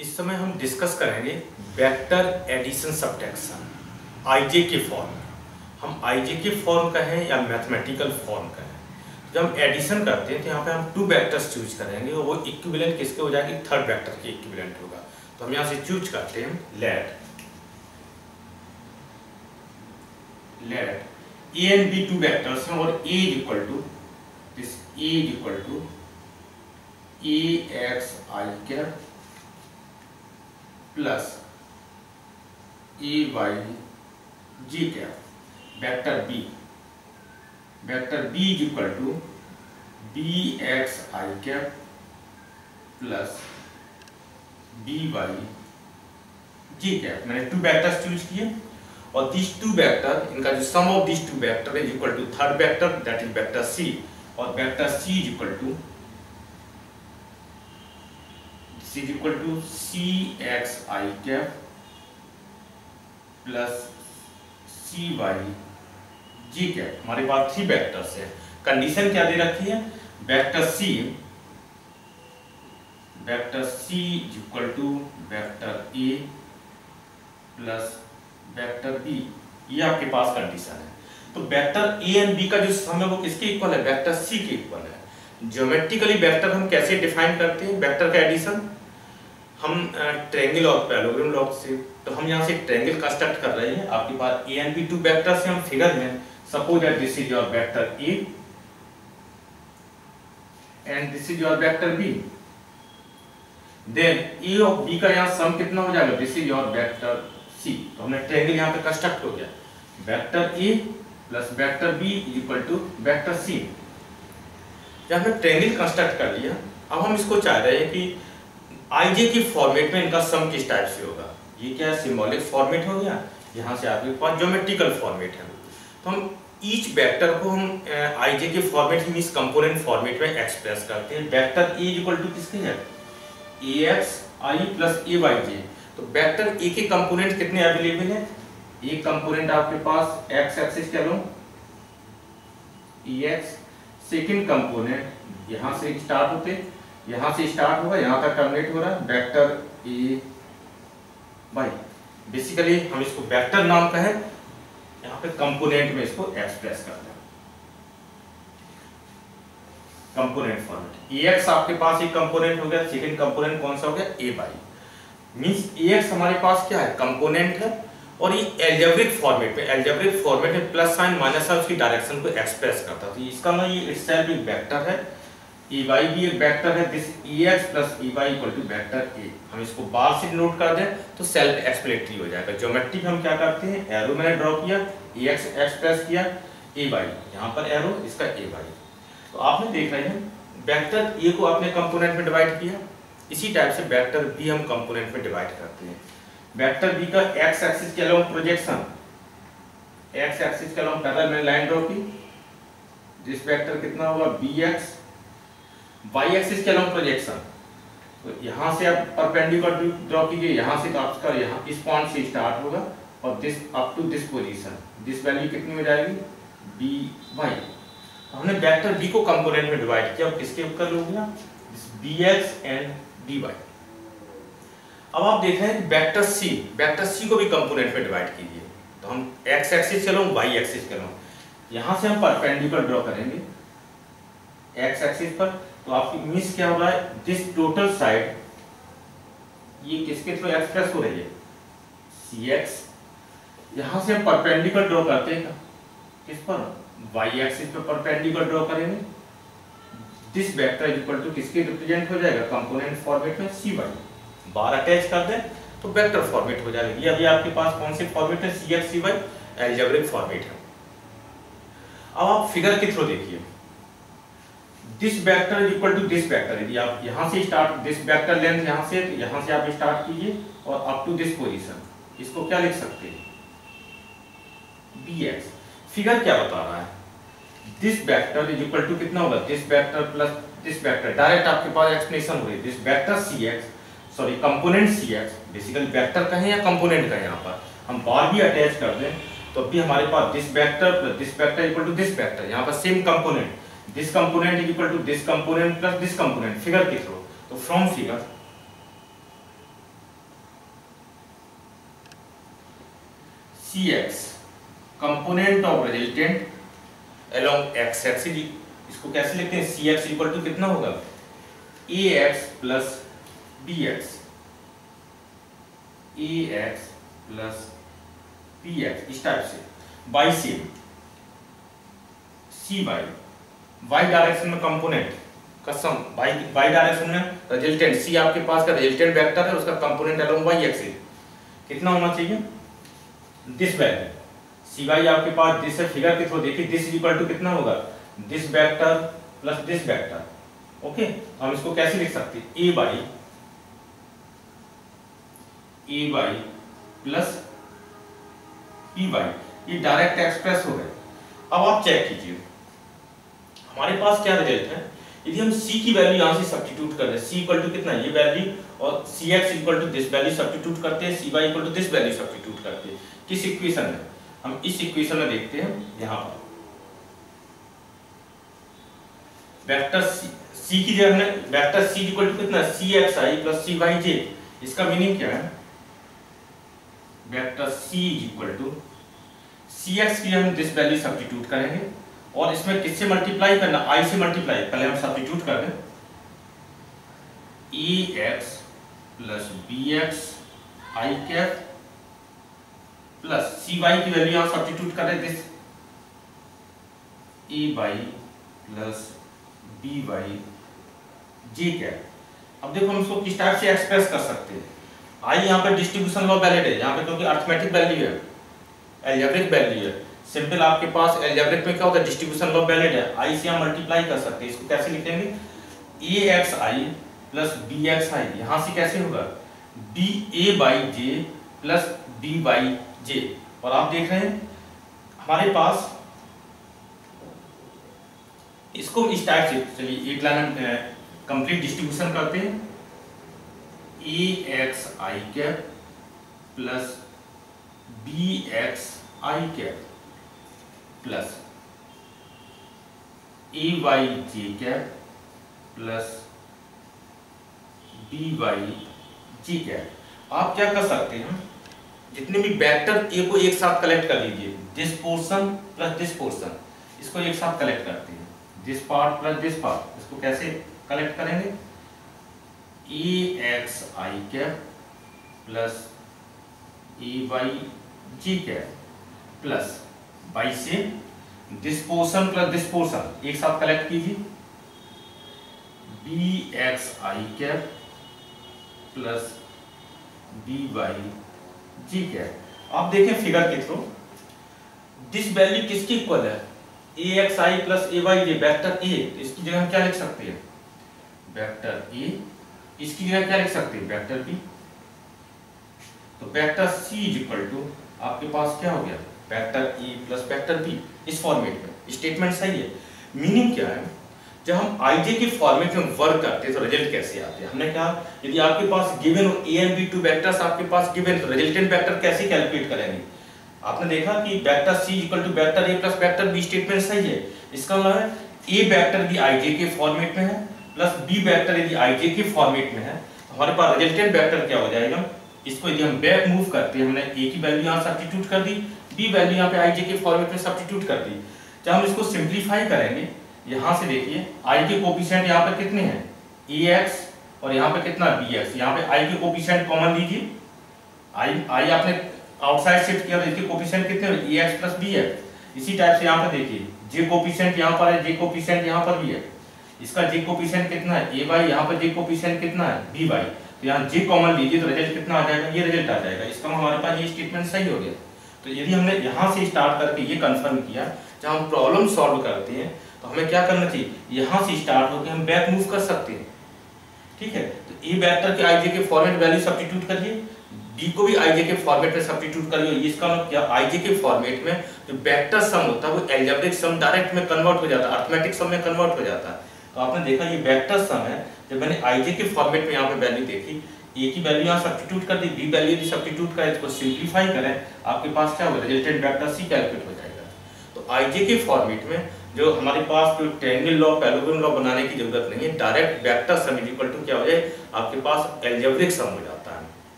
इस समय हम डिस्कस करेंगे वेक्टर एडिशन सब्ट्रैक्शन आईजे के फॉर्म। हम आईजे के फॉर्म कहें या मैथमेटिकल फॉर्म कहें, जब हम एडिशन करते हैं तो यहाँ पे हम टू वेक्टर्स चूज करेंगे और वो इक्विवेलेंट किसके हो जाएगी, थर्ड वेक्टर के इक्विवेलेंट होगा। तो हम यहाँ से चूज करते हैं let a and B two vectors हैं और a is equal to this, a is equal to a x I cap plus A y ji cap. Vector b is equal to b x I cap plus b Y ji cap. मैंने two vectors choose किए और this two vector, इनका जो sum of this two vector is equal to third vector that is vector c, और vector C is equal to C X I cap plus C Y ji cap. हमारे पास three vectors है। Condition क्या दे रखी है, vector C is equal to vector A plus vector B, ये आपके पास कंडीशन है। तो वेक्टर ए एंड बी का जो सम है वो किसके इक्वल है, वेक्टर सी के इक्वल है। ज्योमेट्रिकली वेक्टर हम कैसे डिफाइन करते हैं, वेक्टर का एडिशन हम ट्रायंगल और पैरेललोग्राम लॉ से, तो हम यहाँ से ट्रायंगल कंस्ट्रक्ट कर रहे हैं। आपके पास a and B two vector से हम फिगर में suppose that this is your vector a and this is your vector b, then a और बी का यहाँ सम कितना हो जाएगा, this is your vector c. तो हमने ट्रायंगल यहाँ पे कंस्ट्रक्ट हो गया, vector A plus vector b is equal to vector c. जब हमने ट्रायंगल कंस्ट्रक्ट कर लिया, अब हम इसको चाह रहे हैं कि आईजे की फॉर्मेट में इनका सम किस टाइप से होगा। ये क्या है, सिंबॉलिक फॉर्मेट हो गया, यहाँ से आपके पास ज्योमेट्रिकल फॉर्मेट है। तो हम ईच वेक्टर को हम आईजे के फॉर्मेट में, इस कंपोनेंट फॉर्मेट में एक्सप्रेस करते हैं। वेक्टर ए इक्वल टू किसके है, ए एक्स आई प्लस ए वाई जे। तो वेक्टर ए के कंपोनेंट कितने अवेलेबल है, एक कंपोनेंट आपके पास एक्स एक्सिस कह लो ए एक्स, सेकेंड कंपोनेंट यहाँ से स्टार्ट होते, यहाँ से स्टार्ट होगा यहाँ तक टर्मिनेट हो रहा है वेक्टर ए वाई। बेसिकली हम इसको वेक्टर नाम का है, यहाँ पे कंपोनेंट में इसको एक्सप्रेस करते हैं कंपोनेंट फॉर्मेट। ए एक्स आपके पास एक कंपोनेंट हो गया, सेकंड कंपोनेंट कौन सा हो गया, ए वाई। मींस ए एक्स हमारे पास क्या है, कंपोनेंट है, और ये एल्जेब्रिक फॉर्मेट में प्लस साइन माइनस साइन उसकी डायरेक्शन को एक्सप्रेस करता है। तो इसका मतलब ये इटसेल्फ एक वेक्टर है, ए वाई भी एक वेक्टर है, this A x plus A Y equal to vector A. हम इसको बार से नोट कर दें तो सेल्फ एक्सप्लेनेटरी हो जाएगा। ज्योमेट्री हम क्या करते हैं, एरो मैंने ड्रॉ किया, ए एक्स एक्सप्रेस किया, ए वाई यहाँ पर एरो, इसका ए वाई। तो आपने देख रहे हैं वेक्टर ए को आपने कंपोनेंट में डिवाइड किया, इसी टाइप से वेक्टर बी हम कंपोनेंट में डिवाइड करते हैं। वेक्टर बी का एक्स एक्सिस के अलोंग प्रोजेक्शन, एक्स एक्सिस के अलोंग पैरेलल मैंने लाइन ड्रॉ की, दिस वेक्टर कितना होगा बी एक्स। वाई एक्सिस के अलोंग प्रोजेक्शन, तो यहाँ से आप परपेंडिकुलर ड्रॉ कीजिए, यहाँ से आपका यहाँ इस पॉइंट से स्टार्ट होगा और this up to this position, this value कितनी हो जाएगी बी वाई। हमने वेक्टर बी को कंपोनेंट में डिवाइड किया, अब किसके ऊपर हो गया, this B X and D Y. अब आप देख रहे हैं वेक्टर सी को भी कंपोनेंट में डिवाइड कीजिए। तो हम एक्स एक्सिस के अलोंग वाई एक्सिस के अलोंग यहाँ से हम परपेंडिकुलर ड्रॉ करेंगे एक्स एक्सिस पर। तो आपकी मीन्स क्या होगा, दिस टोटल साइड ये किसके थ्रू एक्सप्रेस हो रही है, सी एक्स। यहां से हम परपेंडिकुलर ड्रॉ करते हैं किस पर, वाई एक्सिस पर परपेंडिकुलर ड्रॉ करेंगे। दिस वेक्टर इक्वल टू किसके रिप्रेजेंट हो जाएगा, कंपोनेंट फॉर्मेट में सी वाई। बार अटैच कर दें तो वेक्टर फॉर्मेट हो जाएगा। ये अभी आपके पास कौन से फॉर्मेट है, C X C Y algebraic format है। अब आप फिगर के थ्रू देखिए, this vector is equal to this vector. यदि आप यहां से स्टार्ट, दिस वेक्टर लेंथ यहां से आप स्टार्ट कीजिए और अप टू दिस पोजीशन, इसको क्या लिख सकते हैं bx। फिगर क्या बता रहा है, this vector is equal to कितना होगा, this vector plus this vector. Direct आपके पास एक्सप्लेनेशन हो रही है, this vector cx, sorry component cx, basically vector कहें या कंपोनेंट कहें, यहाँ पर हम बार भी अटैच कर दें तो भी हमारे पास this vector plus this vector equal to this vector, यहाँ पर same component, this component is equal to this component plus this component, figure के थ्रू। तो from figure Cx component of resultant along x axis. इसको कैसे लिखते हैं? Cx equal to कितना होगा? ax plus bx, ax plus bx, इस type से by same cy, y direction में कंपोनेंट का सम, y डायरेक्शन में रिजल्टेंट, c आपके पास का रिजल्टेंट वेक्टर है, उसका कंपोनेंट अलोंग y एक्सिस कितना होना चाहिए? दिस वैल्यू cy आपके पास दिस है, फिगर के थ्रू देखिए दिस इज इक्वल टू कितना होगा? This vector plus this vector. Okay, हम इसको कैसे लिख सकते हैं? a by plus p by, ये डायरेक्ट एक्सप्रेस हो गए। अब आप चेक कीजिए हमारे पास क्या रिजल्ट है। यदि हम c की वैल्यू यहां से सब्स्टिट्यूट कर दें, c इक्वल टू कितना, ये वैल्यू, और cx equal to this value substitute करते हैं, cy equal to this value substitute करते हैं। किस इक्वेशन में? हम इस इक्वेशन में देखते हैं, यहां पर वेक्टर c की जगह हमने वेक्टर c इक्वल टू कितना, cxi प्लस cyj। इसका मीनिंग क्या है? Vector c equal to cx की हम दिस वैल्यू सब्स्टिट्यूट करेंगे, और इसमें किससे मल्टीप्लाई करना? i से मल्टीप्लाई। पहले हम सब्स्टिट्यूट कर दें, ax plus bx i cap plus cy की वैल्यू यहां सब्स्टिट्यूट कर रहे, this a by plus b by j cap. अब देखो हम इसको किस टाइप से एक्सप्रेस कर सकते हैं। i यहाँ पे डिस्ट्रीब्यूशन लॉ वैलिड है, यहाँ पे क्योंकि अरिथमेटिक वैल्यू है, एल्जेब्रिक वैल्यू है। सिंपल आपके पास एल्जेब्रिक में क्या होता है? डिस्ट्रीब्यूशन लॉ वैलिड है, i से हम मल्टीप्लाई कर सकते हैं। इसको कैसे लिखेंगे? axi प्लस bxi, यहां से कैसे होगा? ba by j plus b by j। और आप देख रहे हैं हमारे पास इसको इस टाइप से, चलिए एक लाइन कंप्लीट डिस्ट्रीब्यूशन करते हैं, axi cap plus bxi cap plus ay cap plus by cap. आप क्या कर सकते हैं? जितने भी वेक्टर ए को एक साथ कलेक्ट कर लीजिए, this portion plus this portion, इसको एक साथ कलेक्ट करते हैं, this part plus this part. इसको कैसे कलेक्ट करेंगे? axi cap plus ay cap plus by से this portion plus this portion एक साथ कलेक्ट कीजिए, bxi cap plus b by ji cap. आप देखें फिगर के थ्रू दिस वैल्यू किसकी इक्वल है? axi plus a by j, vector a। इसकी जगह हम क्या लिख सकते हैं? Vector a। इसकी जगह क्या लिख सकते हैं? Vector b। तो vector c is equal to आपके पास क्या हो गया? Vector a plus vector b। इस फॉर्मेट में स्टेटमेंट सही है। मीनिंग क्या है? जब हम ij के फॉर्मेट में वर्क करते हैं तो रिजल्ट कैसे आते हैं? हमने कहा यदि आपके पास गिवन हो a and b two vectors आपके पास गिवन, तो रिजल्टेंट वेक्टर कैसे कैलकुलेट करेंगे? आपने देखा कि vector c equal to vector a plus vector b, statement सही है। इसका मतलब है a वेक्टर यदि ij के फॉर्मेट में है प्लस b वेक्टर यदि ij के फॉर्मेट में है, तो हमारे पास रिजल्टेंट वेक्टर क्या हो जाएगा? इसको यदि हम बैक मूव करते हैं, हमने a की वैल्यू यहाँ सब्स्टिट्यूट कर दी, b वैल्यू यहाँ पे ij के फॉर्मेट में सब्स्टिट्यूट कर दी। जब हम इसको सिंप्लीफाई करेंगे, यहाँ से देखिए i के कोफिशिएंट यहाँ पर कितने हैं? ax, और यहाँ पे कितना? bx। यहाँ पे i के कोफिशिएंट कॉमन लीजिए, i आपने आउटसाइड शिफ्ट किया तो इसके कोफिशिएंट कितने हैं? ax plus bx। इसी टाइप से यहाँ पर देखिए j कोफिशिएंट यहाँ पर है, j कोफिशिएंट यहाँ पर भी है। इसका j कोफिशिएंट कितना है? a बाई, यहाँ पर j कोफिशिएंट कितना है? b by. तो यहाँ j कॉमन लीजिए तो रिजल्ट कितना आ जाएगा? ये रिजल्ट आ जाएगा। इसका हमारे पास ये स्टेटमेंट सही हो गया। तो यदि हमने यहाँ से स्टार्ट करके ये कंफर्म किया, जब हम प्रॉब्लम सॉल्व करते हैं तो हमें क्या करना चाहिए? यहाँ से स्टार्ट होकर हम बैक मूव कर सकते हैं। ठीक है, तो ए वेक्टर के आईजे के फॉर्मेट वैल्यू सब्स्टिट्यूट करिए, डी को भी आईजे के फॉर्मेट में सब्स्टिट्यूट करिए। इसका मतलब क्या? आईजे के फॉर्मेट में जो वेक्टर सम होता है वो एल्जेब्रिक सम डायरेक्ट में कन्वर्ट हो जाता है, अरिथमेटिक सम में कन्वर्ट हो जाता है। तो आपने देखा ये वेक्टर सम है। जब मैंने आईजे के फॉर्मेट में यहाँ पे वैल्यू देखी, ए की वैल्यू यहाँ सब्स्टिट्यूट कर दी, बी वैल्यू भी सब्स्टिट्यूट करें, इसको सिंप्लीफाई करें, आपके पास क्या होगा? रिजल्टेंट वेक्टर सी कैलकुलेट हो जाएगा। तो आईजे के फॉर्मेट में जो हमारे पास जो ट्रायंगल लॉ, पैरेललोग्राम लॉ बनाने की जरूरत नहीं है, direct vector sum is equal to क्या हो जाए? आपके पास एल्जेब्रिक सम हो जाता है।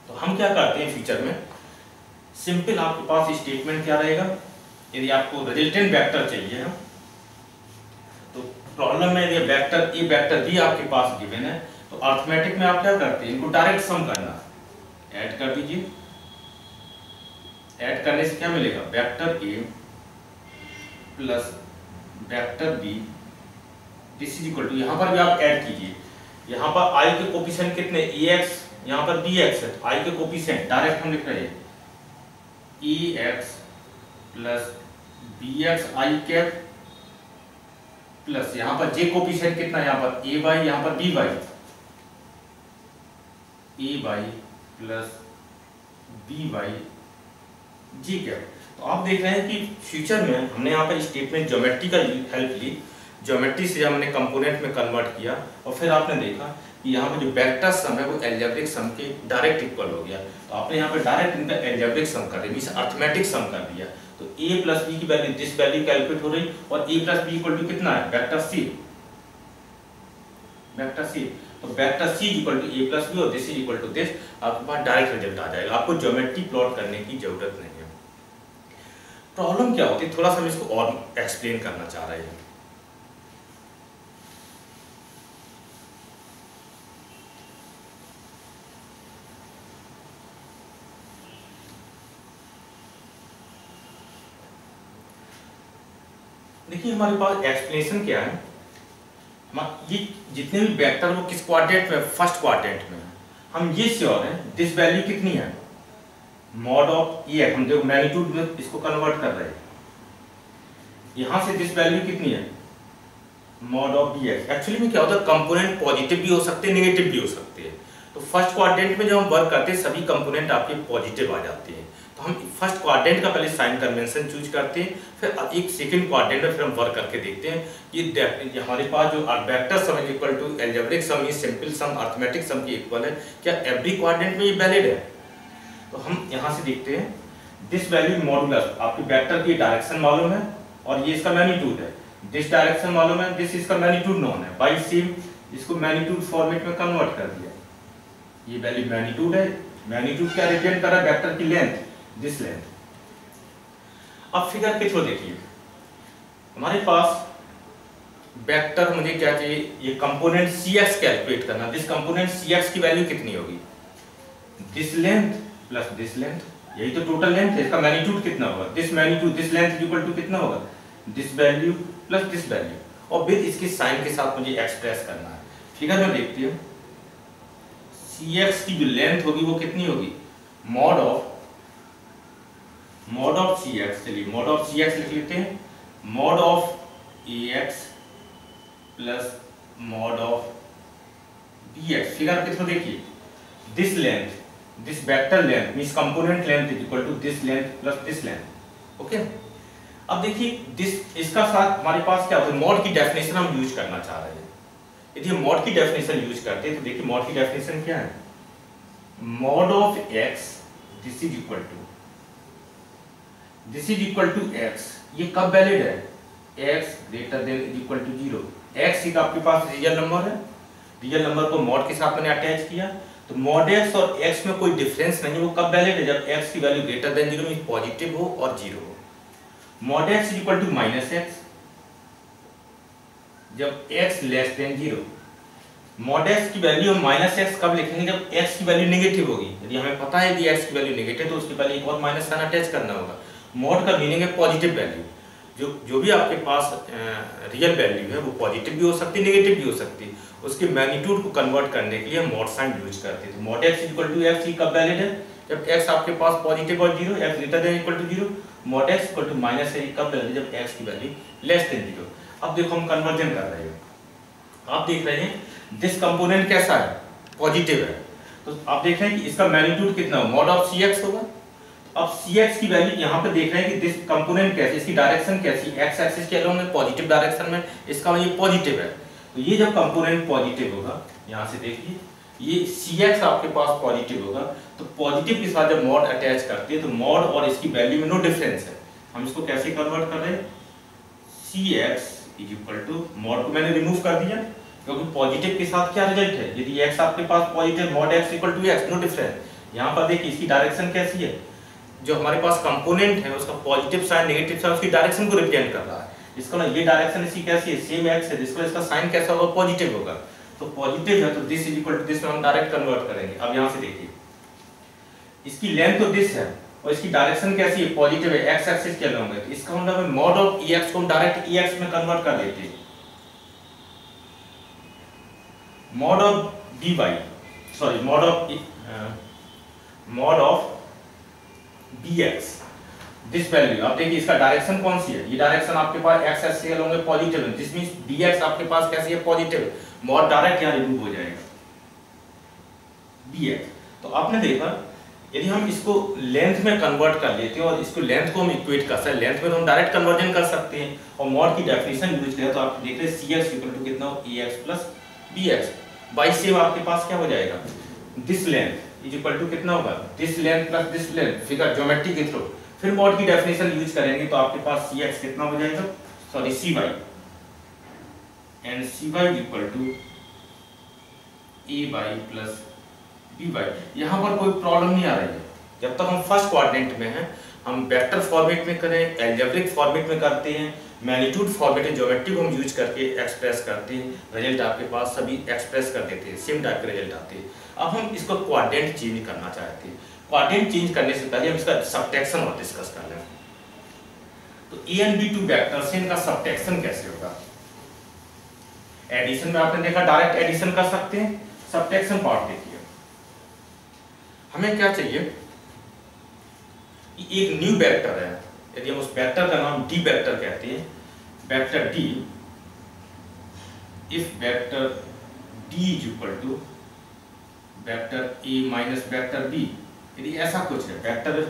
तो हम क्या करते हैं फ्यूचर में, सिंपल आपके पास स्टेटमेंट क्या रहेगा, यदि आपको रिजल्टेंट वेक्टर चाहिए है तो प्रॉब्लम में यदि वेक्टर ए वेक्टर बी आपके पास गिवन है तो अर्थमेटिक में आप क्या करते हैं, इनको डायरेक्ट सम करना, ऐड कर दीजिए। ऐड करने से क्या मिलेगा, vector A plus vector B this is equal to, यहां पर भी आप ऐड कीजिए, यहां पर आई के कोफिशिएंट कितने, ax, यहां पर bx है, आई के कोफिशिएंट डायरेक्ट हम लिख रहे हैं ax प्लस bx आई कैप प्लस यहां पर j कोफिशिएंट कितना है, यहां पर a बाई, यहां पर b by, a by plus b by ji cap. तो आप देख रहे हैं कि फ्यूचर में हमने यहाँ पर स्टेटमेंट ज्योमेट्री का हेल्प ली, ज्योमेट्री से हमने कंपोनेंट में कन्वर्ट किया और फिर आपने देखा कि यहाँ पे जो वेक्टर सम है वो एल्जेब्रिक सम के डायरेक्ट इक्वल हो गया। तो आपने यहाँ पे डायरेक्ट इनका एल्जेब्रिक सम कर दिया, मींस अर्थमेटिक सम कर दिया। तो a प्लस बी की वैल्यू दिस वैल्यू कैलकुलेट हो रही और a plus b equal to कितना है, वेक्टर c, वेक्टर c। तो vector c equal to a plus b और this is equal to this, आपके पास डायरेक्ट रिजल्ट आ जाएगा, आपको ज्योमेट्री प्लॉट करने की जरूरत नहीं है। प्रॉब्लम क्या होती है, थोड़ा सा हम इसको और एक्सप्लेन करना चाह रहे हैं। देखिए हमारे पास एक्सप्लेनेशन क्या है, ये जितने भी वेक्टर वो किस क्वाड्रेंट में, फर्स्ट क्वाड्रेंट में। हम ये श्योर हैं दिस वैल्यू कितनी है, मॉड ऑफ ए, हम जो मैग्नीट्यूड में इसको कन्वर्ट कर रहे हैं, यहां से दिस वैल्यू कितनी है, mod of B X. Actually में क्या होता है, कंपोनेंट पॉजिटिव भी हो सकते हैं, नेगेटिव भी हो सकते हैं। तो फर्स्ट क्वाड्रेंट में जब हम वर्क करते हैं सभी कंपोनेंट आपके पॉजिटिव आ जाते हैं। तो हम फर्स्ट क्वाड्रेंट का पहले साइन कन्वेंशन चूज करते हैं, फिर एक सेकंड क्वाड्रेंट में फिर हम वर्क करके देखते हैं कि हमारे पास जो vector sum is equal to algebraic sum is simple sum arithmetic sum के इक्वल है, क्या एवरी क्वाड्रेंट में ये वैलिड है। तो हम यहाँ से देखते हैं दिस वैल्यू मॉडुलस, आपके वेक्टर की डायरेक्शन मालूम है और ये इसका मैग्नीट्यूड है, दिस डायरेक्शन मालूम है, दिस इसका मैग्नीट्यूड नोन है, बाई सेम इसको मैग्नीट्यूड फॉर्मेट में कन्वर्ट कर दिया। ये वैल्यू मैग्नीट्यूड है, मैग्नीट्यूड क्या रिप्रेजेंट कर रहा है, वेक्टर की लेंथ, दिस लेंथ। अब फिगर के थ्रू देखिए, हमारे पास वेक्टर मुझे क्या चाहिए, ये कंपोनेंट cx कैलकुलेट करना, दिस कंपोनेंट cx की वैल्यू कितनी होगी, this length plus this length, यही तो टोटल लेंथ है, इसका मैग्नीट्यूड कितना होगा, this magnitude this length is equal to कितना होगा, this value plus this value, और विद इसके साइन के साथ मुझे एक्सप्रेस करना है। फिगर में देखते हैं cx की जो लेंथ होगी वो कितनी होगी, मॉड ऑफ cx, चलिए मॉड ऑफ cx लिख लेते हैं, mod of ax plus mod of bx। Figure के थ्रू देखिए this length, this vector length means component length is equal to this length plus this length. Okay, अब देखिए this इसका साथ हमारे पास क्या होता है, मॉड की डेफिनेशन हम यूज करना चाह रहे हैं। यदि हम मॉड की डेफिनेशन यूज करते हैं तो देखिए मॉड की डेफिनेशन क्या है, mod of x this is equal to x, ये कब वैलिड है, x greater than is equal to 0। x एक आपके पास रियल नंबर है, रियल नंबर को मॉड के साथ मैंने अटैच किया, तो मॉड x और x में कोई डिफरेंस नहीं है, वो कब वैलिड है, जब x की value greater than 0 means positive हो और 0 हो। Mod x is equal to minus x जब x less than 0। Mod x की वैल्यू हम माइनस x कब लिखेंगे, जब x की वैल्यू नेगेटिव होगी। यदि हमें पता है कि x की वैल्यू नेगेटिव तो उसके पहले एक और माइनस साइन अटैच करना होगा। मॉड का मीनिंग है पॉजिटिव वैल्यू, जो भी आपके पास रियल वैल्यू है वो पॉजिटिव भी हो सकती है, नेगेटिव भी हो सकती है, उसके मैग्नीट्यूड को कन्वर्ट करने के लिए हम मॉड साइन यूज करते हैं। तो mod x equal to x कब वैलिड है, जब x आपके पास पॉजिटिव और 0, x greater than equal to 0। Mod x equal to minus है कब वैलिड है, जब x की वैल्यू लेस देन 0। अब देखो हम कन्वर्जन कर रहे हैं, आप देख रहे हैं दिस कंपोनेंट कैसा है, पॉजिटिव है, तो आप देख रहे हैं कि इसका मैग्नीट्यूड कितना होगा, मॉड ऑफ cx होगा। अब cx की वैल्यू यहाँ पे देख रहे हैं कि दिस कंपोनेंट कैसी, इसकी डायरेक्शन कैसी, x एक्सिस के अलोंग में पॉजिटिव डायरेक्शन में, इसका ये पॉजिटिव है। तो ये जब कंपोनेंट पॉजिटिव होगा, यहाँ से देखिए ये cx आपके पास पॉजिटिव होगा, तो पॉजिटिव के साथ जब मॉड अटैच करते हैं तो मॉड और इसकी वैल्यू में नो डिफरेंस है। हम इसको कैसे कन्वर्ट कर रहे हैं, cx is equal to, mod को मैंने रिमूव कर दिया क्योंकि पॉजिटिव के साथ क्या रिजल्ट है, यदि x आपके पास positive, mod x equal to x, no difference. यहाँ पर देखिए इसकी डायरेक्शन कैसी है, जो हमारे पास कंपोनेंट है उसका पॉजिटिव साइन नेगेटिव साइन उसकी डायरेक्शन को रिप्रेजेंट कर रहा है। इसका ना ये डायरेक्शन इसकी कैसी है, सेम एक्स है, जिसका इसका साइन कैसा होगा, पॉजिटिव होगा। तो पॉजिटिव है तो this is equal to this में हम डायरेक्ट कन्वर्ट करेंगे। अब यहाँ से देखिए इसकी लेंथ तो दिस है और इसकी डायरेक्शन कैसी है, पॉजिटिव है, एक्स एक्सिस के अलॉन्ग है। तो इसका मतलब है मॉड ऑफ ई एक्स को हम डायरेक्ट ई एक्स में कन्वर्ट कर देते हैं। Mod of D Y sorry mod of B X this value. अब देखिए इसका डायरेक्शन कौन सी है, ये डायरेक्शन आपके पास एक्स एक्सिस के अलॉन्ग पॉजिटिव है, दिस मींस डी एक्स आपके पास कैसी है, पॉजिटिव। मॉड डायरेक्ट यहाँ रिमूव हो जाएगा बी एक्स। तो आपने देखा यदि हम इसको लेंथ में कन्वर्ट कर लेते हैं और इसको लेंथ को हम इक्वेट कर सकते हैं, लेंथ में तो हम डायरेक्ट कन्वर्जन कर सकते हैं और मॉड की डेफिनेशन यूज करें तो आप देख रहे हैं सी एक्स इक्वल टू कितना हो, a x plus b x. By से आपके पास क्या हो जाएगा, this length is equal to कितना होगा, this length plus this length, figure geometry के थ्रू फिर मॉड की डेफिनेशन यूज करेंगे तो आपके पास सी एक्स कितना हो जाएगा, sorry c y, and c y equal to a y plus b y. यहाँ पर कोई प्रॉब्लम नहीं आ रही है जब तक हम फर्स्ट क्वाड्रेंट में हैं। हम वेक्टर फॉर्मेट में करें, एल्जेब्रिक फॉर्मेट में करते हैं, मैग्नीट्यूड फॉर्मेट ज्योमेट्री को हम यूज करके एक्सप्रेस करते हैं, रिजल्ट आपके पास सभी एक्सप्रेस कर देते हैं, सेम टाइप के रिजल्ट आते हैं। अब हम इसको क्वाड्रेंट चेंज करना चाहते हैं। क्वाड्रेंट चेंज करने से पहले हम इसका सबट्रैक्शन और डिस्कस कर लें। तो A and B two vector से इनका सबट्रैक्शन कैसे होगा। एडिशन में आपने देखा डायरेक्ट एडिशन कर सकते हैं, सबट्रैक्शन पार्ट देखिए। हमें क्या चाहिए, एक न्यू वेक्टर है, यदि हम उस वेक्टर का नाम डी वेक्टर कहते हैं, vector D, if vector D is equal to vector A minus vector B, यदि ऐसा कुछ है, वेक्टर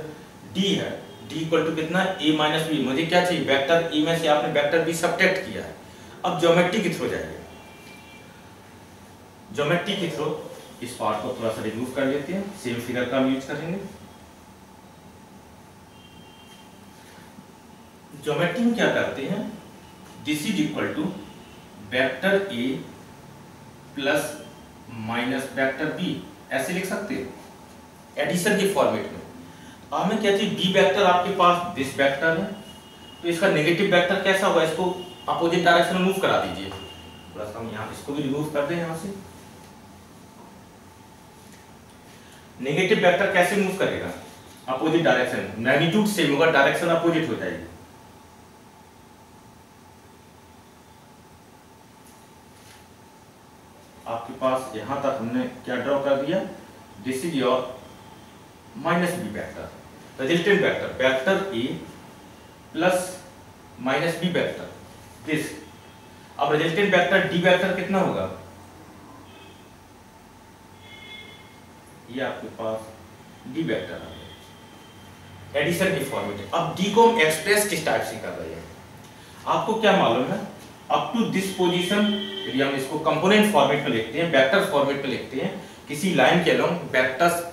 डी है, डी इक्वल टू कितना, ए माइनस बी। मुझे क्या चाहिए, वेक्टर ए में से आपने वेक्टर बी सबट्रैक्ट किया है। अब ज्योमेट्री के थ्रू जाइए, ज्योमेट्री के थ्रू इस पार्ट को थोड़ा सा रिमूव कर लेते हैं, सेम फिगर का हम यूज करेंगे। ज्योमेट्री में क्या करते हैं, this is equal to vector A plus minus vector B, ऐसे लिख सकते हैं एडिशन के फॉर्मेट में। हमें क्या चाहिए, बी वेक्टर आपके पास दिस वेक्टर है, तो इसका नेगेटिव वेक्टर कैसा होगा, इसको अपोजिट डायरेक्शन में मूव करा दीजिए। थोड़ा सा हम यहाँ इसको भी रिमूव कर दें यहाँ से। नेगेटिव वेक्टर कैसे मूव करेगा, अपोजिट डायरेक्शन, मैग्नीट्यूड सेम होगा, डायरेक्शन अपोजिट हो जाएगी। आपके पास यहां तक हमने क्या ड्रॉ कर दिया, this is your minus B vector, resultant vector, vector A plus minus B vector this. अब रिजल्टेंट वेक्टर डी वेक्टर कितना होगा, ये आपके पास डी वेक्टर आ गया एडिशन की फॉर्मेट। अब डी को हम एक्सप्रेस किस टाइप से कर रहे हैं, आपको क्या मालूम है, अप टू दिस पोजीशन, यदि हम इसको कंपोनेंट फॉर्मेट में लिखते हैं, वेक्टर फॉर्मेट में लिखते हैं, किसी लाइन के अलोंग वेक्टर्स,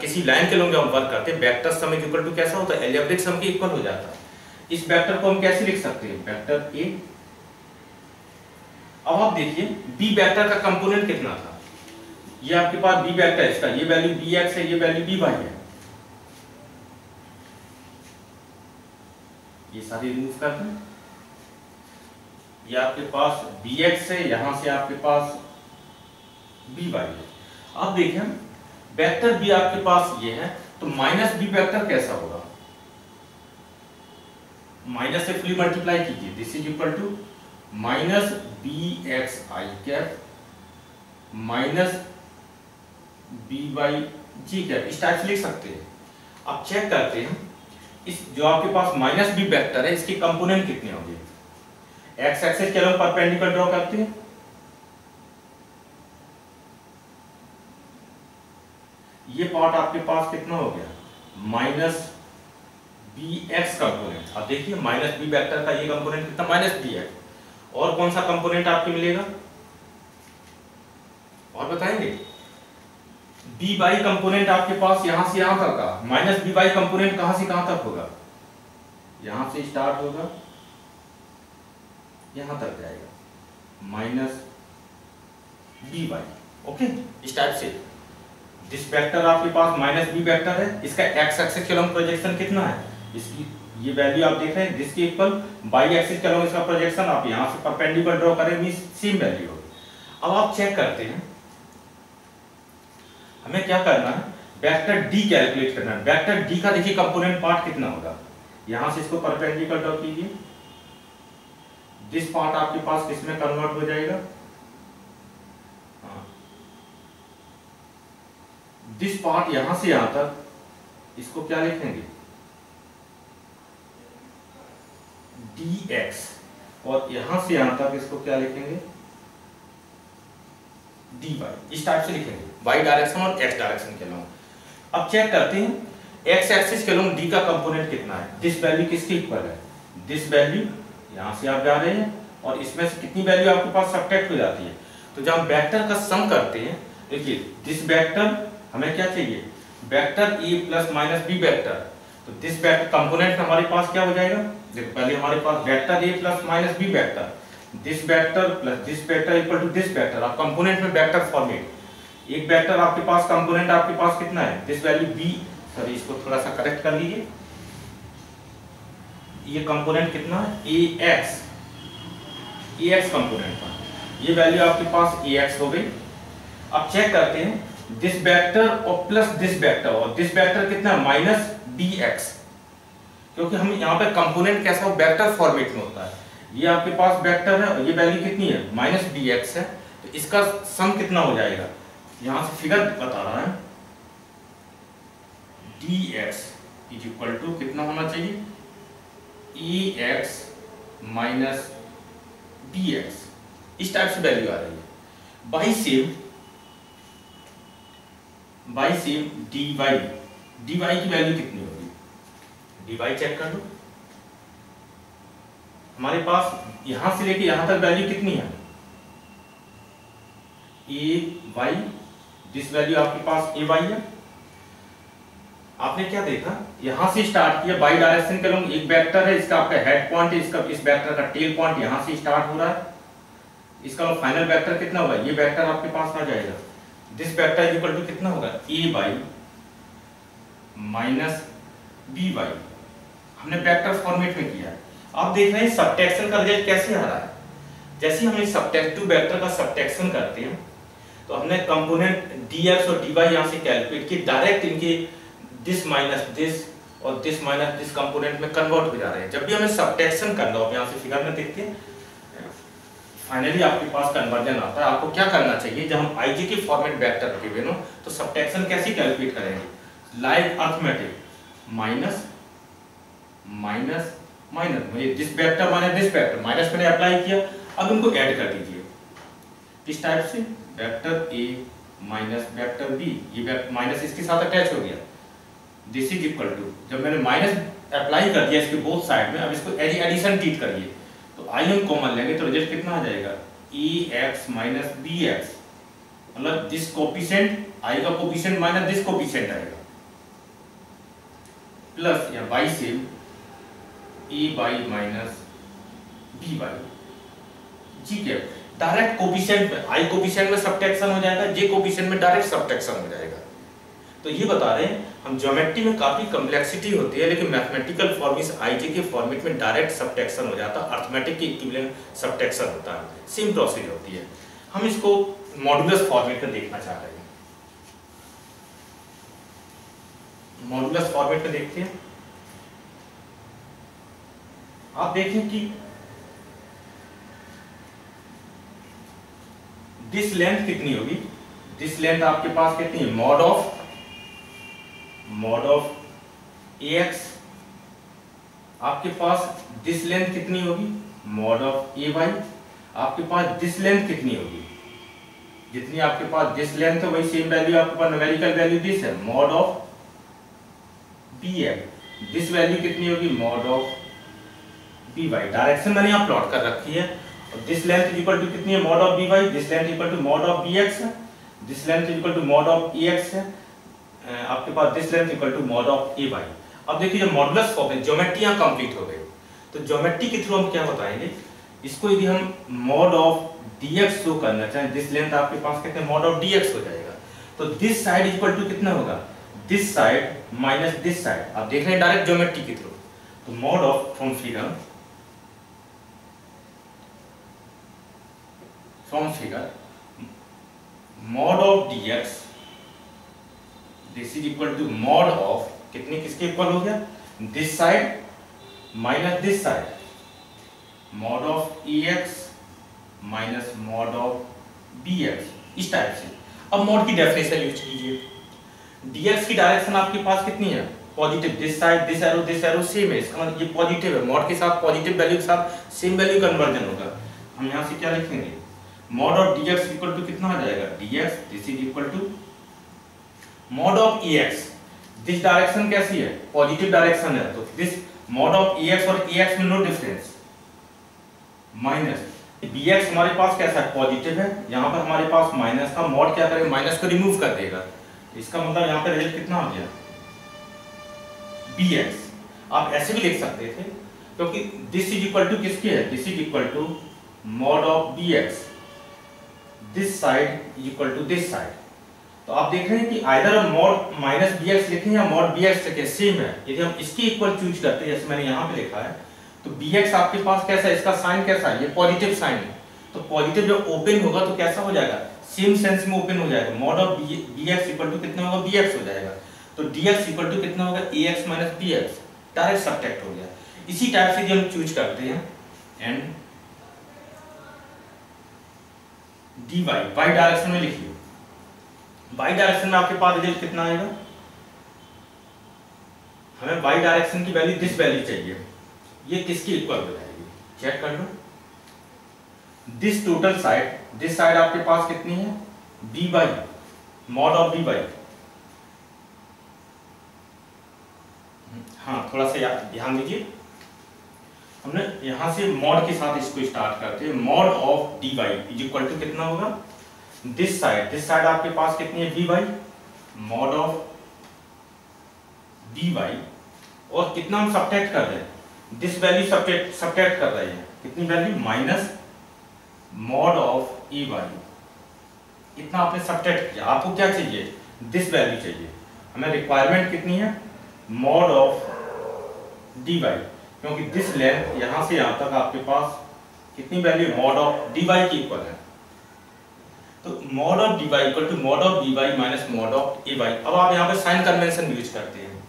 किसी लाइन के अलोंग हम वर्क करते हैं, वेक्टर सम इक्वल टू कैसा होता है, एल्जेब्रिक सम के इक्वल हो जाता है। इस वेक्टर को हम कैसे लिख सकते हैं, वेक्टर ए। अब आप देखिए बी वेक्टर का कंपोनेंट कितना था, ये आपके पास बी वेक्टर है, इसका ये वैल्यू बी एक्स है, ये वैल्यू बी वाई है, ये सारी रिमूव कर दें। ये आपके पास बी एक्स है, यहां से आपके पास बी वाई है। अब देखें वेक्टर बी आपके पास ये है, तो माइनस बी वेक्टर कैसा होगा, माइनस से फुली मल्टीप्लाई कीजिए, this is equal to minus B x I cap minus B Y ji cap, इस टाइप से लिख सकते हैं। अब चेक करते हैं इस जो आपके पास माइनस बी वेक्टर है, इसके कंपोनेंट कितने होंगे। एक्स एक्सिस के अलग परपेंडिकुलर ड्रॉ करते हैं, ये पार्ट आपके पास कितना हो गया, माइनस बी एक्स कंपोनेंट। अब देखिए माइनस बी वेक्टर का ये कंपोनेंट कितना, माइनस बी एक्स। और कौन सा कंपोनेंट आपके मिलेगा, और बताएंगे, बी वाई कंपोनेंट आपके पास यहां से यहां तक का, माइनस बी वाई कंपोनेंट कहां से कहां तक होगा, यहां से स्टार्ट होगा यहां तक जाएगा माइनस बी वाई। ओके, इस टाइप से दिस वेक्टर आपके पास माइनस बी वेक्टर है, इसका एक्स एक्सिस के अलॉन्ग प्रोजेक्शन कितना है, इसकी ये वैल्यू आप देख रहे हैं, जिसके इक्वल बाई एक्सिस के अलॉन्ग इसका प्रोजेक्शन आप यहां से परपेंडिकुलर ड्रॉ करें, मींस सेम वैल्यू होगी। अब आप चेक करते हैं, हमें क्या करना है, वेक्टर डी कैलकुलेट करना है। वेक्टर डी का देखिए कंपोनेंट पार्ट कितना होगा, यहां से इसको परपेंडिकुलर ड्रॉ कीजिए, दिस पार्ट आपके पास किसमें कन्वर्ट हो जाएगा, दिस पार्ट यहां से यहां तक, इसको क्या लिखेंगे dx, और यहां से यहां तक इसको क्या लिखेंगे dy, इस टाइप से लिखेंगे, y डायरेक्शन और x डायरेक्शन के अलॉन्ग। अब चेक करते हैं x एक्सिस के अलॉन्ग d का कंपोनेंट कितना है, दिस वैल्यू किसके इक्वल है, दिस वैल्यू यहां से आप जा रहे हैं और इसमें से कितनी वैल्यू आपके पास सब्ट्रैक्ट हो जाती है। तो जब हम वेक्टर का सम करते हैं, देखिए दिस वेक्टर हमें क्या चाहिए, vector a plus minus B vector, तो दिस वेक्टर कंपोनेंट हमारे पास क्या हो जाएगा, देखो पहले हमारे पास vector a plus minus B vector, this vector plus this vector equal to this vector, आप कंपोनेंट में वेक्टर फॉर्मेट, एक वेक्टर आपके पास कंपोनेंट आपके पास कितना है, दिस वैल्यू b, सॉरी इसको थोड़ा सा करेक्ट कर लीजिए, ये कंपोनेंट कितना है ax कंपोनेंट का, ये वैल्यू आपके पास ax हो गई। अब चेक करते हैं दिस वेक्टर और प्लस दिस वेक्टर, और दिस वेक्टर कितना है माइनस dx, क्योंकि हम यहाँ पे कंपोनेंट कैसा हो, वेक्टर फॉर्मेट में होता है, ये आपके पास वेक्टर है और ये वैल्यू कितनी है माइनस dx है, तो इसका सम कितना हो जाएगा, यहां से फिगर बता रहा है, dx इज इक्वल टू कितना होना चाहिए, ax माइनस dx, इस टाइप से वैल्यू आ रही है। बाई सेम dy की वैल्यू कितनी होगी, dy चेक कर लो, हमारे पास यहां से लेके यहां तक वैल्यू कितनी है ay, दिस वैल्यू आपके पास ay है। आपने क्या देखा, यहां से स्टार्ट किया, बाई डायरेक्शन के अलॉन्ग एक वेक्टर है, इसका आपका हेड पॉइंट है, इसका इस वेक्टर का टेल पॉइंट यहां से स्टार्ट हो रहा है, इसका फाइनल वेक्टर कितना होगा, ये वेक्टर आपके पास आ जाएगा, this vector is equal to कितना होगा a माइनस b, हमने वेक्टर फॉर्मेट में किया। आप देख रहे हैं सबट्रैक्शन का रिजल्ट कैसे आ रहा है, जैसे हम इस सबट्रैक्टिव वेक्टर का सबट्रैक्शन करते हैं तो हमने कंपोनेंट dx और dy यहां से कैलकुलेट किए, डायरेक्ट इनके दिस माइनस दिस और दिस माइनस दिस कंपोनेंट में कन्वर्ट हो जा रहे हैं। जब भी हमें सबट्रैक्शन करना हो, यहां से फिगर में देखते हैं, फाइनली आपके पास कन्वर्जन आता है। आपको क्या करना चाहिए, जब हम ij के फॉर्मेट वेक्टर के बिना, तो सबट्रैक्शन कैसे कैलकुलेट करेंगे, like arithmetic, minus minus minus, मुझे this vector minus this vector, minus मैंने अप्लाई किया, अब इनको ऐड कर दीजिए इस टाइप से, vector a minus vector b, ये माइनस इसके साथ अटैच हो गया, दिस इज इक्वल टू, जब मैंने माइनस अप्लाई कर दिया इसके बोथ साइड में, अब इसको एडिशन ट्रीट करिए, तो आई हम कॉमन लेंगे तो रिजल्ट कितना आ जाएगा, ax माइनस bx, मतलब दिस कोफिशिएंट आई का कोफिशिएंट माइनस दिस कोफिशिएंट आएगा, प्लस या y से ay माइनस by, जी क्या डायरेक्ट कोफिशिएंट में, आई कोफिशिएंट में सबट्रैक्शन हो जाएगा, जे कोफिशिएंट में डायरेक्ट सबट्रैक्शन हो जाएगा। तो ये बता रहे हैं हम, ज्योमेट्री में काफी कॉम्प्लेक्सिटी होती है, लेकिन मैथमेटिकल फॉर्मेट आईजे के फॉर्मेट में डायरेक्ट सबट्रैक्शन हो जाता है, अर्थमेटिक के इक्विवेलेंट सबट्रैक्शन होता है, सेम प्रोसीजर होती है। हम इसको मॉडुलस फॉर्मेट में देखना चाह रहे हैं, मॉडुलस फॉर्मेट में देखते हैं। आप देखें कि दिस लेंथ कितनी होगी, दिस लेंथ आपके पास कितनी है, मॉड ऑफ ax, आपके पास दिस लेंथ कितनी होगी, मॉड ऑफ ay, आपके पास दिस लेंथ कितनी होगी, जितनी आपके पास दिस लेंथ है वही सेम वैल्यू आपके पास न्यूमेरिकल वैल्यू दिस है, mod of bx, this value कितनी होगी, मॉड ऑफ by, डायरेक्शन मैंने यहाँ प्लॉट कर रखी है, और this length is equal to कितनी है, mod of by, this length equal to mod of bx, this length equal to mod of ax है, आपके पास this length equal to mod of ay। अब देखिए जब मॉडुलस फॉर्म है, geometry यहाँ कंप्लीट हो गई, तो ज्योमेट्री के थ्रू हम क्या बताएंगे, इसको यदि हम मॉड ऑफ dx शो करना चाहें, दिस लेंथ आपके पास कितने मॉड ऑफ dx हो जाएगा, तो दिस साइड इक्वल टू कितना होगा, this side minus this side. आप देख रहे हैं डायरेक्ट ज्योमेट्री के थ्रू। तो mod of from figure mod of dx this is equal to mod of कितने किसके इक्वल हो गया, this side minus this side, mod of ex minus mod of bx, इस टाइप से। अब मॉड की डेफिनेशन यूज कीजिए। dx की डायरेक्शन आपके पास कितनी है, positive, this side this arrow same है, इसका मतलब ये पॉजिटिव है, मॉड के साथ पॉजिटिव वैल्यू के साथ सेम वैल्यू कन्वर्जन होगा। हम यहाँ से क्या लिखेंगे, mod of dx equal to कितना आ जाएगा, dx this is equal to mod of ex, this direction कैसी है, पॉजिटिव डायरेक्शन है, तो दिस मॉड ऑफ ex और ex में नो डिफरेंस, माइनस bx हमारे पास कैसा है, पॉजिटिव है, यहाँ पर हमारे पास माइनस था, मॉड क्या करेगा, माइनस को रिमूव कर देगा, इसका मतलब यहाँ पे रिजल्ट कितना आ गया, bx। आप ऐसे भी लिख सकते थे क्योंकि दिस इज इक्वल टू किसके है, this is equal to mod of bx, this side is equal to this side. तो आप देख रहे हैं कि आइदर हम मॉड माइनस bx लिखें या मॉड bx लिखें, सेम है। यदि हम इसके इक्वल चूज करते हैं जैसे मैंने यहाँ पे लिखा है, तो bx आपके पास कैसा है, इसका साइन कैसा है, ये पॉजिटिव साइन है, तो पॉजिटिव जब ओपन होगा तो कैसा हो जाएगा, सेम सेंस में ओपन हो जाएगा, mod of bx equal to कितना होगा, bx हो जाएगा, तो dx इक्वल टू कितना होगा, ax minus bx, direct subtract हो गया। इसी टाइप से हम चूज करते हैं एंड dy y डायरेक्शन में लिखिए, y डायरेक्शन में आपके पास रिजल्ट कितना आएगा, हमें y डायरेक्शन की वैल्यू दिस वैल्यू चाहिए, ये किसकी इक्वल हो जाएगी, चेक कर लो, this total side, this side आपके पास कितनी है, dy, मॉड ऑफ dy। हाँ थोड़ा सा ध्यान दीजिए, हमने यहां से मॉड के साथ इसको स्टार्ट करते हैं, mod of dy is equal to कितना होगा, दिस साइड आपके पास कितनी है, dy, मॉड ऑफ dy, और कितना हम सब्ट्रैक्ट कर रहे हैं, दिस वैल्यू सब्ट्रैक्ट कर रहे हैं, कितनी value, minus mod of ay, इतना आपने सब्ट्रैक्ट किया। आपको क्या चाहिए, दिस वैल्यू चाहिए, हमें रिक्वायरमेंट कितनी है, मॉड ऑफ dy, क्योंकि दिस लेंथ यहां से यहां तक आपके पास कितनी वैल्यू, मॉड ऑफ dy की इक्वल है, तो mod of dy equal to mod of dy minus mod of ay। अब आप यहाँ पे साइन कन्वेंशन यूज करते हैं,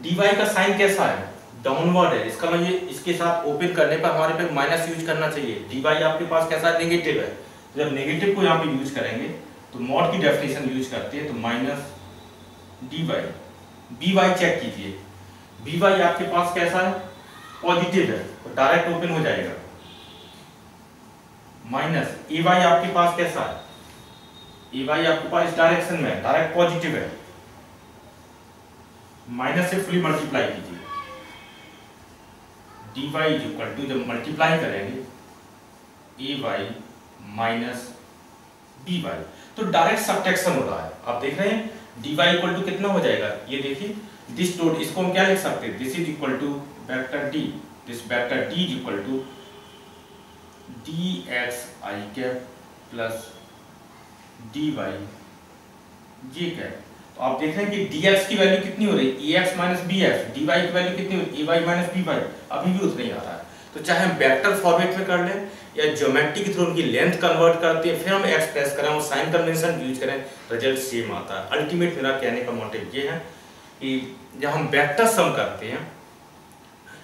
dy का साइन कैसा है, डाउनवर्ड है, इसका मतलब ये इसके साथ ओपन करने पर हमारे पे माइनस यूज करना चाहिए, dy आपके पास कैसा है, नेगेटिव है, तो जब नेगेटिव को यहाँ पे यूज करेंगे तो मॉड की डेफिनेशन यूज करते हैं, तो माइनस dy, by चेक कीजिए, by आपके पास कैसा है, पॉजिटिव है, तो डायरेक्ट ओपन हो जाएगा, माइनस ay आपके पास कैसा है, ay आपके पास इस डायरेक्शन में डायरेक्ट पॉजिटिव है, माइनस से फुली मल्टीप्लाई कीजिए, dy इज इक्वल टू जब मल्टीप्लाई करेंगे ay माइनस by, तो डायरेक्ट सब्ट्रैक्शन हो रहा है। आप देख रहे हैं dy इक्वल टू कितना हो जाएगा, ये देखिए दिस टोटल, इसको हम क्या लिख सकते हैं, this is equal to vector d, this vector d is equal to dxi cap plus dy j cap. तो आप देख रहे हैं कि dx की वैल्यू कितनी हो रही है, ax माइनस bx, dy की वैल्यू कितनी हो रही है, ay माइनस by, अभी भी उतना ही आ रहा है। तो चाहे हम वेक्टर फॉर्मेट में कर लें या ज्योमेट्री के थ्रू उनकी लेंथ कन्वर्ट करते हैं, फिर हम एक्सप्रेस करें और साइन कन्वेंशन यूज करें, रिजल्ट सेम आता है। अल्टीमेट मेरा कहने का मोटिव ये है कि जब हम वेक्टर सम करते हैं,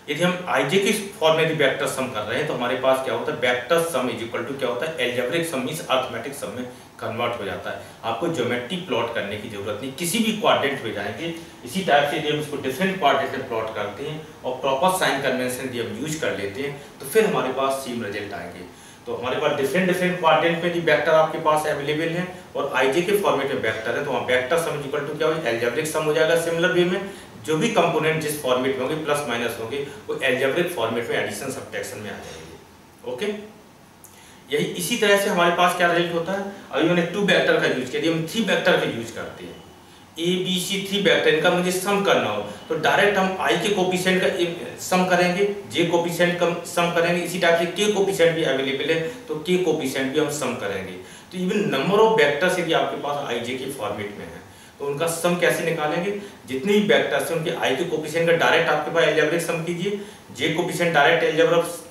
यदि हम आईजे की फॉर्म में वेक्टर सम कर रहे हैं तो हमारे पास क्या होता है, vector sum is equal to क्या होता है, algebraic sum means arithmetic sum में कन्वर्ट हो जाता है। आपको ज्योमेट्री प्लॉट करने की जरूरत नहीं, किसी भी क्वाड्रेंट में जाएंगे इसी टाइप से यदि हम इसको डिफरेंट क्वाड्रेंट में प्लॉट करते हैं और प्रॉपर साइन कन्वेंशन यदि हम यूज कर लेते हैं तो फिर हमारे पास सेम रिजल्ट आएंगे। तो हमारे पास डिफरेंट क्वाड्रेंट में भी वेक्टर आपके पास अवेलेबल है और आईजे के फॉर्मेट में वेक्टर है, तो वहाँ vector sum is equal to क्या होगा, एल्जेब्रिक सम हो जाएगा। सिमिलर वे में जो भी कंपोनेंट जिस फॉर्मेट में होंगे प्लस माइनस होंगे वो एल्जेब्रिक फॉर्मेट में एडिशन सब्ट्रैक्शन में आ जाएंगे। ओके, यही इसी तरह से हमारे पास क्या रिजल्ट होता है। अभी मैंने 2 वेक्टर का यूज किया, यदि हम 3 वेक्टर का यूज करते हैं, ए बी सी 3 वेक्टर, इनका मुझे सम करना हो तो डायरेक्ट हम आई के कोफिशिएंट का सम करेंगे, जे कोफिशिएंट का सम करेंगे, इसी टाइप से के कोफिशिएंट भी अवेलेबल है तो के कोफिशिएंट भी हम सम करेंगे। तो इवन नंबर ऑफ वेक्टर्स यदि आपके पास आई जे के फॉर्मेट में है तो उनका सम कैसे निकालेंगे, जितने भी वेक्टर्स हैं उनके आई के कोफिशिएंट का डायरेक्ट आपके पास अलजेब्रिक सम कीजिए, जे कोफिशिएंट डायरेक्ट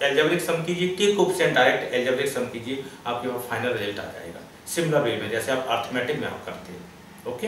अलजेब्रिक सम कीजिए, के कोफिशिएंट डायरेक्ट अलजेब्रिक सम कीजिए, आपके पास फाइनल रिजल्ट आ जाएगा। सिमिलर वे में जैसे आप अर्थमेटिक में आप करते हैं। ओके।